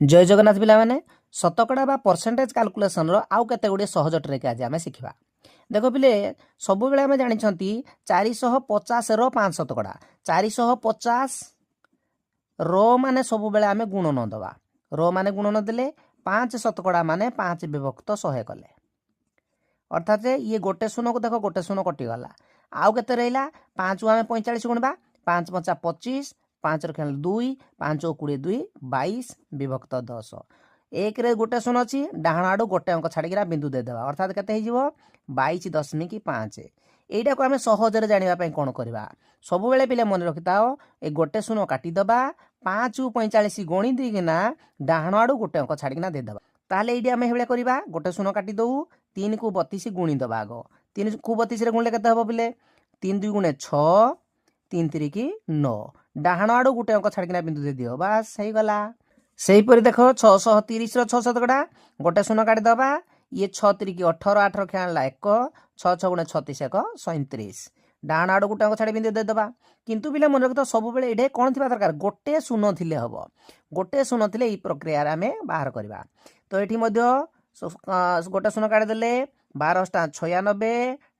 जय जगन्नाथ पिला माने शतकड़ा बा परसेंटेज कैलकुलेशन रो आउ केते गुडी सहज ट्रिक आज आमे शिखिबा। देखो पिले सब बेले आमे जानि छंती 450 रो 5 शतकड़ा 450 रो माने सब बेले आमे गुणन दबा रो माने गुणन देले 5 शतकड़ा माने 5 विभक्त 100 कले अर्थात ये गोटे शून्य को देखो गोटे शून्य कटि गला आउ केते रहिला 5 को आमे 45 गुणबा 5 5 25 5 रखेल 2 5 20 2 22 विभक्त 10 एक रे गोटे शून्य अच्छी डाण आड़ू गोटे अंक छाड़ा बिंदु देदेवा अर्थात केते हो 22.5 यहीटा को आम सहजरे जानापी कौन करवा सब बेले पिले मन रखि था ए गोटे शून्य काटिदेवा 5 को 45 गणी देना डाण आड़ू गोटे अंक छाड़ा देदेवा ताहले ये आम ये करवा गोटे शून्य काटिदे 3 को 32 गुणीदे आग 3 को 32 गुणिले केते हम पिले 3 2 गुणे 6 3 3 की 9 डाण आड़ू गोटे अंक छाड़ा बिंदु दे दियो बास हो गला। सेहीपरि देख 630 रो 6 शतकड़ा गोटे शून्य काटिदेवा ये 6 3 की 18 8 रखे आनला 1 6 6 गुणे 36 1 37 डाण आड़ गोटे अंक छाड़ी बिंदु देदेवा किंतु पिले मन रखिथ सब बेले ये कौन थी दरकार गोटे शून्य थिले हम गोटे शून्य थिले ई प्रक्रिया आम बाहर करवा। तो ये गोटे शून्य काटिदेले 12 96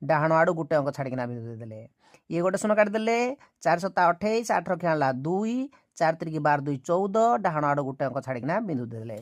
डाण आड़ गोटे अंक छाड़िना बिंदु देदेले ये गोटे शून्य काटिदेले 4 7 28 8 रखे आनला 2 4 3 की 12 2 14 डाण आड़ गोटे अंक छाड़िना बिंदु देदेले